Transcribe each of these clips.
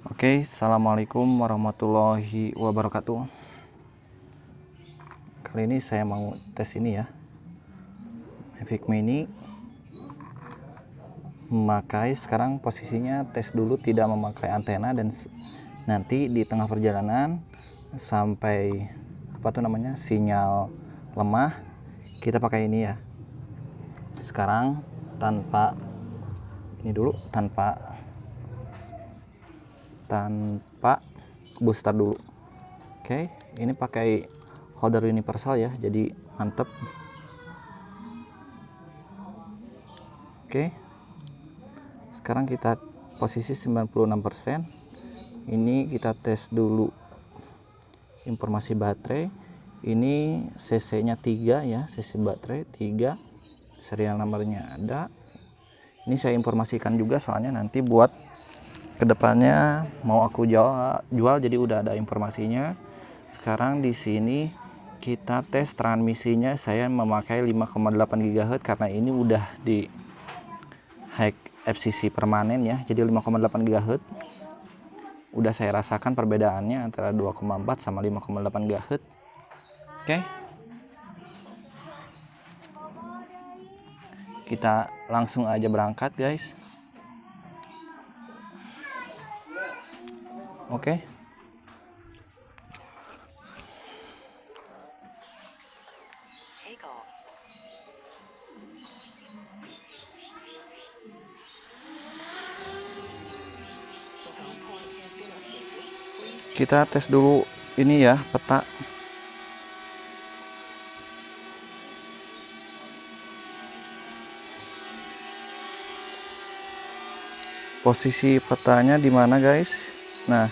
Oke, assalamualaikum warahmatullahi wabarakatuh. Kali ini saya mau tes ini ya, Mavic Mini. Memakai sekarang posisinya tes dulu tidak memakai antena, dan nanti di tengah perjalanan sampai sinyal lemah, kita pakai ini ya. Sekarang tanpa booster dulu. Oke, ini pakai holder universal ya, jadi mantep. Oke, sekarang kita posisi 96%. Ini kita tes dulu informasi baterai. Ini cc nya 3 ya, cc baterai 3, serial nomornya ada. Ini saya informasikan juga soalnya nanti buat kedepannya mau aku jual jadi udah ada informasinya. Sekarang di sini kita tes transmisinya, saya memakai 5,8 GHz karena ini udah di high FCC permanen ya, jadi 5,8 GHz. Udah saya rasakan perbedaannya antara 2,4 sama 5,8 GHz. Oke, kita langsung aja berangkat guys. Oke. Kita tes dulu ini ya, peta. Posisi petanya di mana guys? Nah,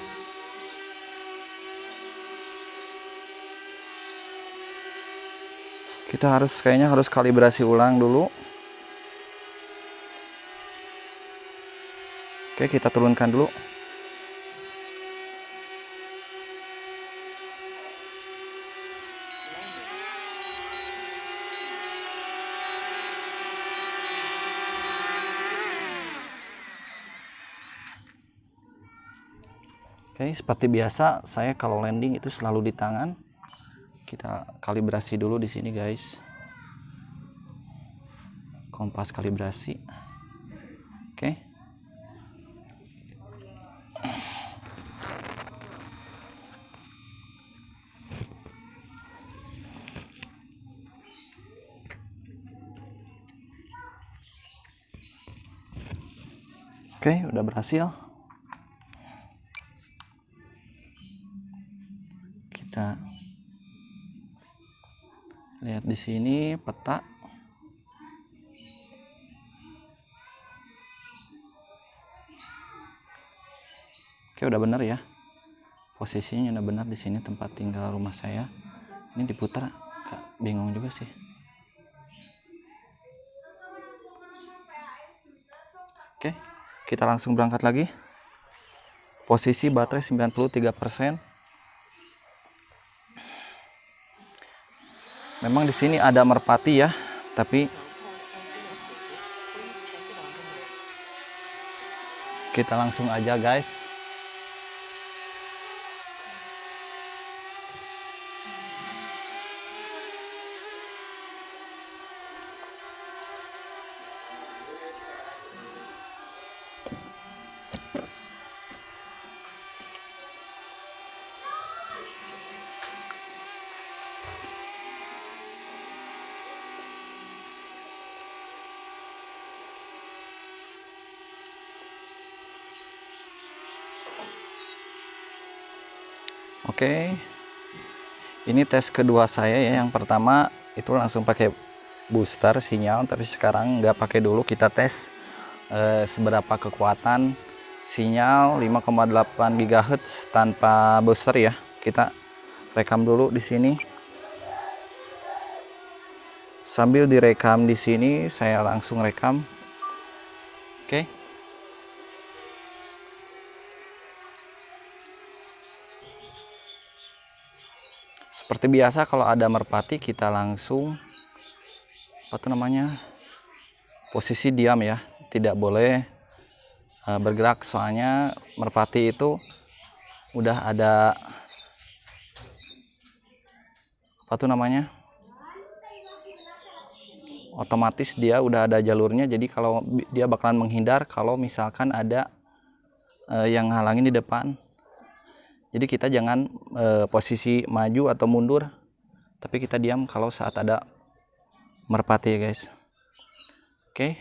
kita kayaknya harus kalibrasi ulang dulu. Oke, kita turunkan dulu. Oke, seperti biasa saya kalau landing itu selalu di tangan. Kita kalibrasi dulu di sini guys. Kompas kalibrasi. Oke. Oke, udah berhasil. Kita lihat di sini peta. Oke, udah bener ya. Posisinya udah benar di sini tempat tinggal rumah saya. Ini diputar, bingung juga sih. Oke, kita langsung berangkat lagi. Posisi baterai 93%. Memang di sini ada merpati ya, tapi kita langsung aja guys. Oke, ini tes kedua saya ya. Yang pertama itu langsung pakai booster sinyal, tapi sekarang nggak pakai dulu. Kita tes seberapa kekuatan sinyal 5,8 GHz tanpa booster ya. Kita rekam dulu di sini. Sambil direkam di sini, saya langsung rekam. Oke. Seperti biasa kalau ada merpati kita langsung posisi diam ya, tidak boleh bergerak, soalnya merpati itu udah ada apa tuh namanya, otomatis dia udah ada jalurnya, jadi kalau dia bakalan menghindar kalau misalkan ada yang halangin di depan. Jadi kita jangan posisi maju atau mundur, tapi kita diam kalau saat ada merpati ya guys. Oke,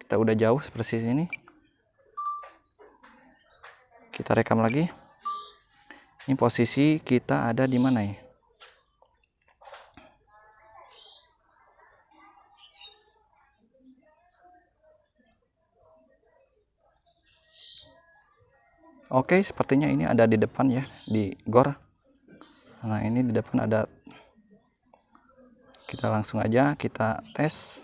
kita udah jauh seperti ini, kita rekam lagi. Ini posisi kita ada di mana ya? Oke, sepertinya ini ada di depan ya, di gor. Nah, ini di depan ada. Kita langsung aja kita tes.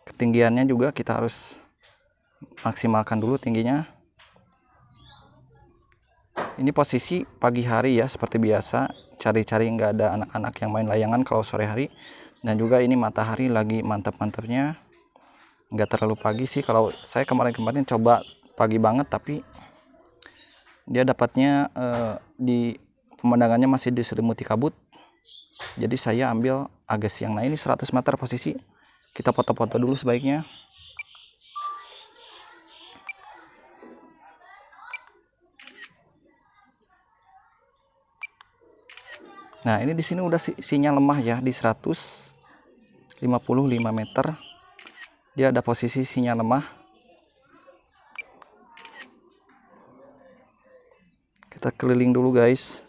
Ketinggiannya juga kita harus maksimalkan dulu tingginya. Ini posisi pagi hari ya, seperti biasa. Cari-cari nggak ada anak-anak yang main layangan kalau sore hari. Dan juga ini matahari lagi mantap-mantapnya. Nggak terlalu pagi sih. Kalau saya kemarin-kemarin coba pagi banget, tapi dia dapatnya di pemandangannya masih diselimuti kabut. Jadi saya ambil agak siang. Nah, ini 100 meter posisi. Kita foto-foto dulu sebaiknya. Nah, ini di sini udah sinyal lemah ya, di 155 meter. Dia ada posisi sinyal lemah. Kita keliling dulu guys.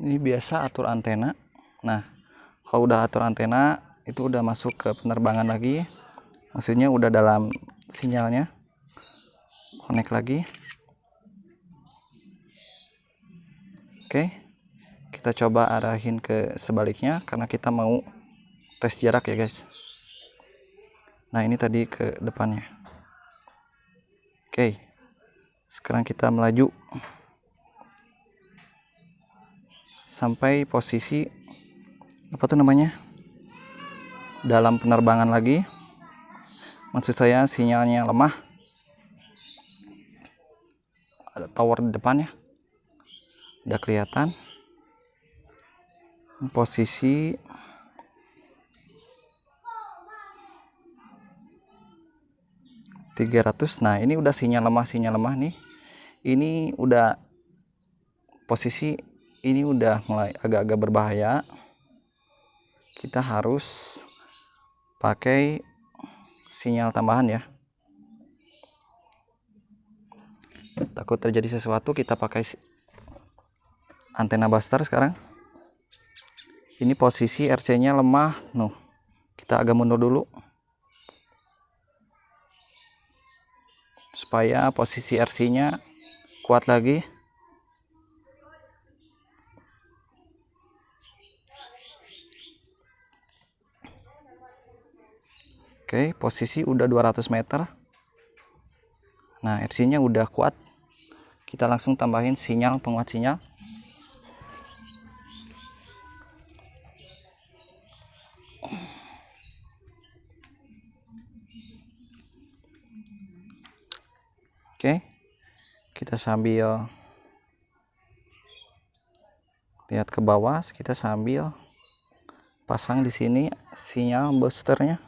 Ini biasa atur antena. Nah, kalau udah atur antena itu udah masuk ke penerbangan lagi, maksudnya udah dalam sinyalnya. Connect lagi. Oke, kita coba arahin ke sebaliknya karena kita mau tes jarak ya guys. Nah, ini tadi ke depannya. Oke, sekarang kita melaju sampai posisi apa tuh namanya, dalam penerbangan lagi. Maksud saya sinyalnya lemah. Ada tower di depannya, udah kelihatan. Posisi -300. Nah, ini udah sinyal lemah nih. Ini udah posisi ini udah mulai agak-agak berbahaya. Kita harus pakai sinyal tambahan ya. Takut terjadi sesuatu, kita pakai antena buster sekarang. Ini posisi RC-nya lemah. Kita agak mundur dulu supaya posisi RC-nya kuat lagi. Oke, posisi udah 200 meter. Nah, RC-nya udah kuat. Kita langsung tambahin sinyal, penguat sinyal. Oke, kita sambil lihat ke bawah, kita sambil pasang di sini sinyal boosternya.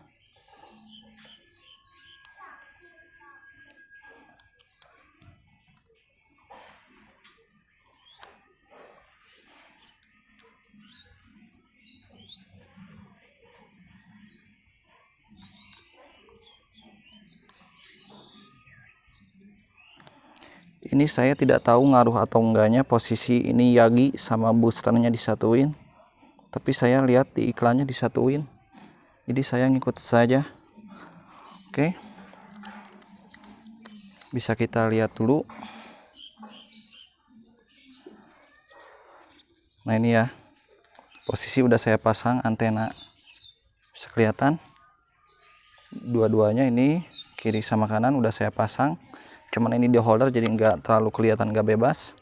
Ini saya tidak tahu ngaruh atau enggaknya posisi ini Yagi sama boosternya disatuin, tapi saya lihat di iklannya disatuin, jadi saya ngikut saja. Oke, bisa kita lihat dulu. Nah, ini ya posisi udah saya pasang antena, bisa bisa kelihatan dua-duanya. Ini kiri sama kanan udah saya pasang, cuman ini di holder jadi nggak terlalu kelihatan, nggak bebas.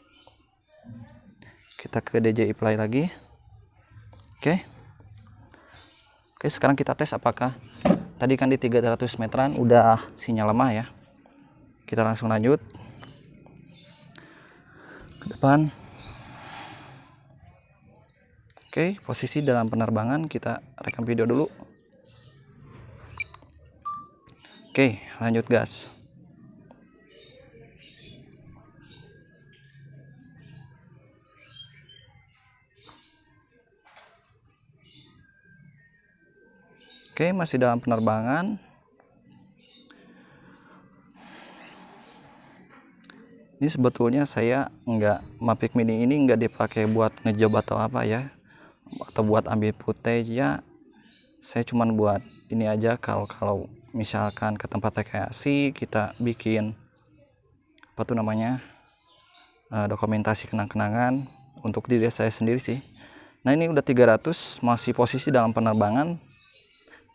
Kita ke DJI Play lagi. Oke, sekarang kita tes apakah tadi kan di 300 meteran udah sinyal lemah ya. Kita langsung lanjut ke depan. Oke, posisi dalam penerbangan kita rekam video dulu. Oke, lanjut gas. Oke, masih dalam penerbangan. Ini sebetulnya saya Mavic Mini ini nggak dipakai buat ngejob atau apa ya, atau buat ambil footage ya. Saya cuman buat ini aja, kalau misalkan ke tempat rekreasi kita bikin apa tuh namanya, dokumentasi kenang-kenangan untuk diri saya sendiri sih. Nah ini udah 300, masih posisi dalam penerbangan,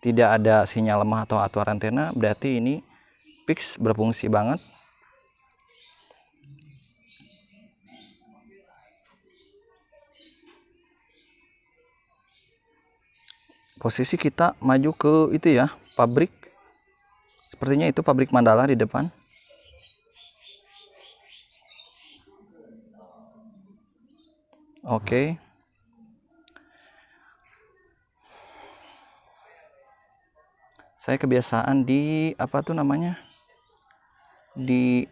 tidak ada sinyal lemah atau atuar antena, berarti ini fix berfungsi banget. Posisi kita maju ke itu ya, pabrik. Sepertinya itu pabrik Mandala di depan. Oke. Saya kebiasaan di apa tuh namanya? Di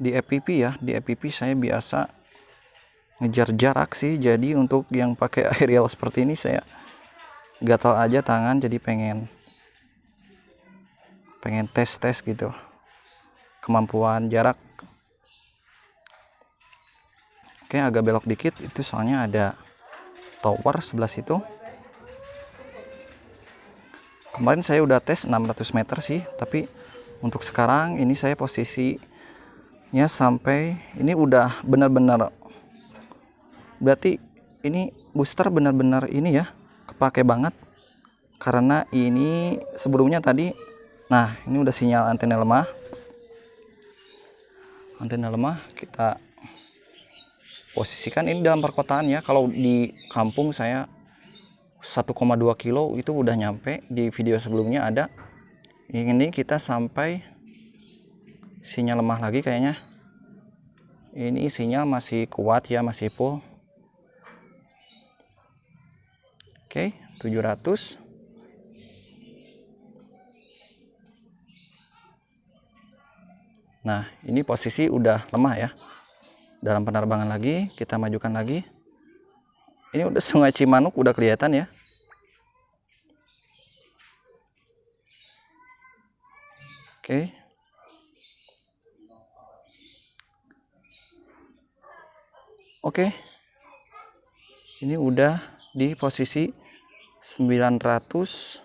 FPV ya, di FPV saya biasa ngejar jarak sih. Jadi untuk yang pakai aerial seperti ini saya gatal aja tangan, jadi pengen tes gitu kemampuan jarak. Oke, agak belok dikit itu soalnya ada tower sebelah situ. Kemarin saya udah tes 600 meter sih, tapi untuk sekarang ini saya posisinya sampai ini udah benar-benar, berarti ini booster benar-benar ini ya kepake banget, karena ini sebelumnya tadi, nah ini udah sinyal antena lemah. Kita posisikan ini dalam perkotaan ya. Kalau di kampung saya 1,2 kilo itu udah nyampe, di video sebelumnya ada. Ini kita sampai sinyal lemah lagi kayaknya. Ini sinyal masih kuat ya, masih full. Oke, 700. Nah ini posisi udah lemah ya, dalam penerbangan lagi. Kita majukan lagi. Ini udah Sungai Cimanuk udah kelihatan ya. Oke. Oke. Ini udah di posisi 900.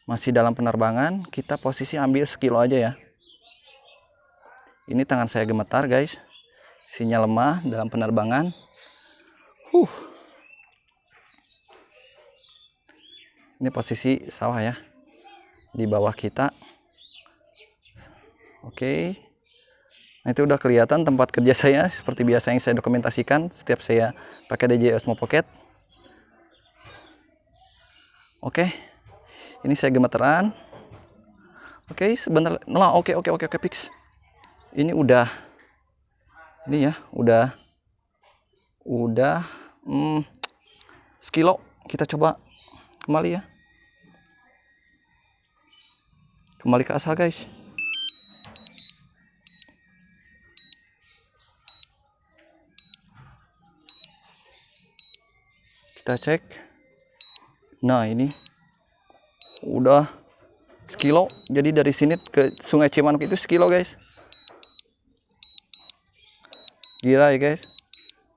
Masih dalam penerbangan. Kita posisi ambil sekilo aja ya. Ini tangan saya gemetar guys. Sinyal lemah dalam penerbangan. Ini posisi sawah ya, di bawah kita. Oke. Nah itu udah kelihatan tempat kerja saya seperti biasa yang saya dokumentasikan setiap saya pakai DJI Osmo Pocket. Oke. Ini saya gemeteran. Oke, sebentar. Nah, oke fix. Ini udah ini ya, udah sekilo. Kita coba kembali ya. Kembali ke asal guys. Kita cek. Nah ini udah sekilo. Jadi dari sini ke Sungai Cimanuk itu sekilo guys. Gila ya guys.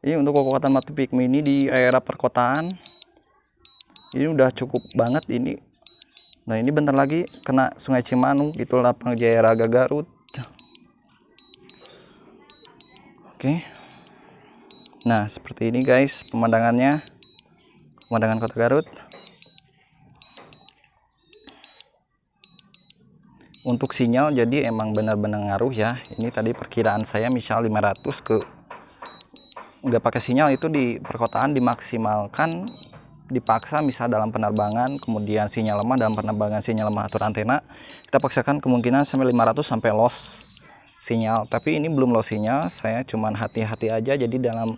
Ini untuk kekuatan Mavic Mini di area perkotaan ini udah cukup banget ini. Nah ini bentar lagi kena Sungai Cimanuk, itu Lapang Jaya Raga Garut. Oke. Nah seperti ini guys pemandangannya. pemandangan kota Garut. Untuk sinyal jadi emang benar-benar ngaruh ya. Ini tadi perkiraan saya misal 500 ke nggak pakai sinyal, itu di perkotaan dimaksimalkan, dipaksa misal dalam penerbangan, kemudian sinyal lemah dalam penerbangan, sinyal lemah atur antena, kita paksakan kemungkinan sampai 500 sampai loss sinyal. Tapi ini belum loss sinyal, saya cuman hati-hati aja. Jadi dalam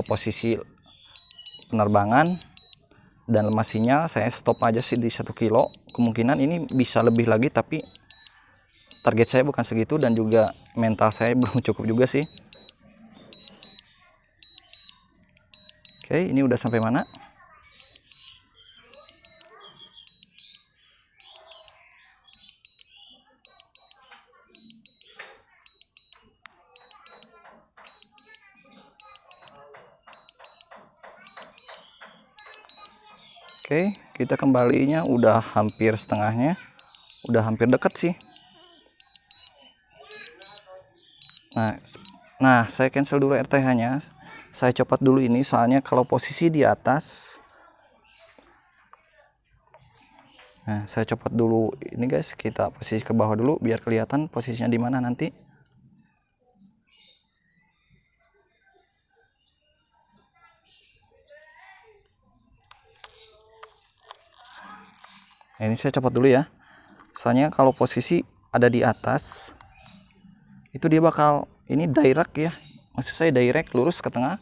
posisi penerbangan dan lemah sinyal saya stop aja sih di 1 kilo. Kemungkinan ini bisa lebih lagi, tapi target saya bukan segitu dan juga mental saya belum cukup juga sih. Oke, ini udah sampai mana? Oke, kita kembalinya udah hampir setengahnya, udah hampir deket sih. Nah, saya cancel dulu RTH-nya. Saya copot dulu ini, soalnya kalau posisi di atas. Nah, saya copot dulu ini guys, kita posisi ke bawah dulu biar kelihatan posisinya di mana nanti. Nah, ini saya copot dulu ya. Soalnya kalau posisi ada di atas, itu dia bakal ini direct ya. Maksud saya direct lurus ke tengah.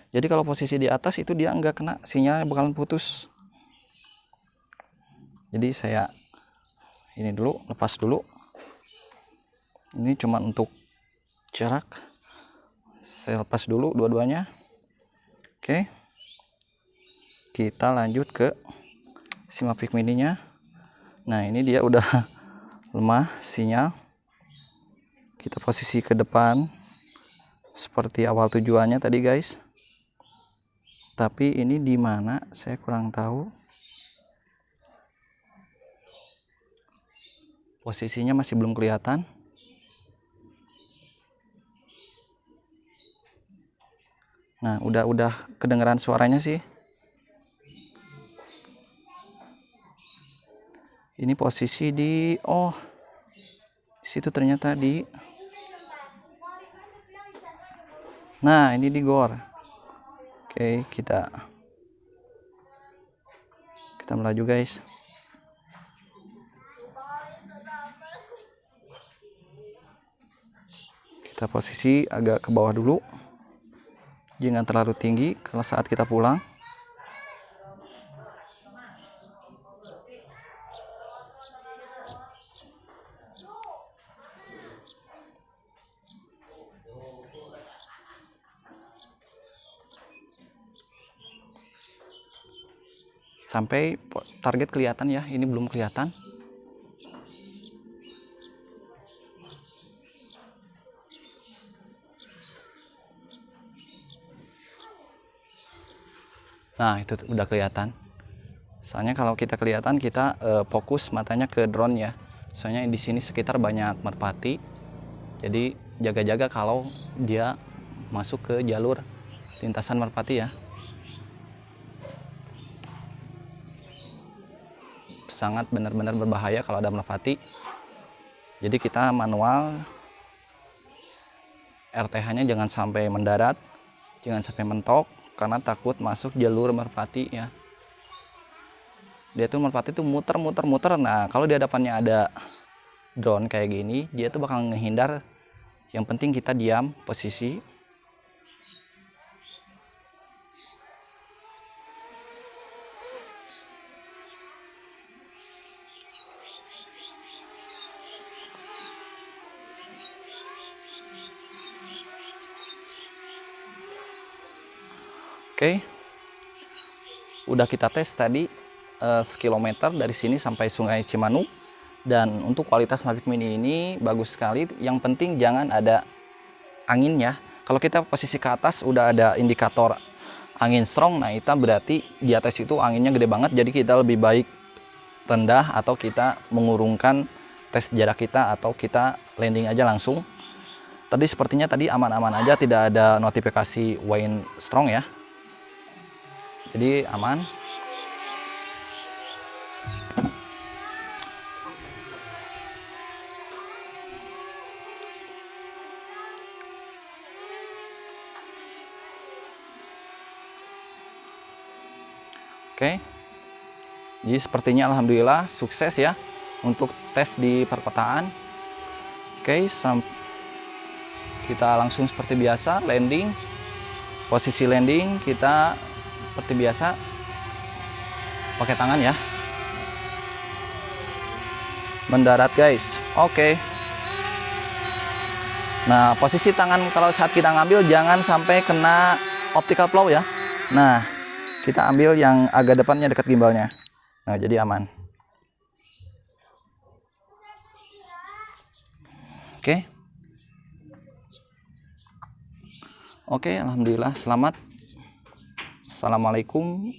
Jadi kalau posisi di atas itu dia nggak kena, sinyalnya bakalan putus. Jadi saya ini dulu, lepas dulu. Ini cuma untuk jarak. Saya lepas dulu dua-duanya. Oke. Kita lanjut ke si Mavic Mini-nya. Nah, ini dia udah lemah sinyal. Kita posisi ke depan seperti awal tujuannya tadi guys. Tapi ini di mana saya kurang tahu. Posisinya masih belum kelihatan. Nah, udah kedengeran suaranya sih. Ini posisi di situ ternyata di. Nah, ini di gor. Oke, kita melaju guys. Kita posisi agak ke bawah dulu. Jangan terlalu tinggi kalau saat kita pulang. Sampai target kelihatan ya, ini belum kelihatan. Nah, itu udah kelihatan. Soalnya kalau kita kelihatan, kita fokus matanya ke drone ya. Soalnya di sini sekitar banyak merpati. Jadi jaga-jaga kalau dia masuk ke jalur lintasan merpati ya. Sangat benar-benar berbahaya kalau ada merpati. Jadi kita manual RTH-nya jangan sampai mendarat, jangan sampai mentok karena takut masuk jalur merpati ya. Dia tuh merpati tuh muter. Nah, kalau di hadapannya ada drone kayak gini, dia tuh bakal ngehindar. Yang penting kita diam posisi. Oke, udah kita tes tadi sekilometer dari sini sampai Sungai Cimanuk, dan untuk kualitas Mavic Mini ini bagus sekali. Yang penting jangan ada angin ya. Kalau kita posisi ke atas udah ada indikator angin strong, nah itu berarti di atas itu anginnya gede banget. Jadi kita lebih baik rendah atau kita mengurungkan tes jarak kita atau kita landing aja langsung. Tadi sepertinya tadi aman-aman aja, tidak ada notifikasi wind strong ya. Jadi aman. Oke. Jadi sepertinya alhamdulillah sukses ya untuk tes di perkotaan. Oke, kita langsung seperti biasa landing. Posisi landing kita seperti biasa pakai tangan ya. Mendarat guys. Oke. Nah, posisi tangan kalau saat kita ngambil jangan sampai kena optical flow ya. Nah, kita ambil yang agak depannya dekat gimbalnya. Nah, jadi aman. Oke. Oke, alhamdulillah selamat. Assalamualaikum.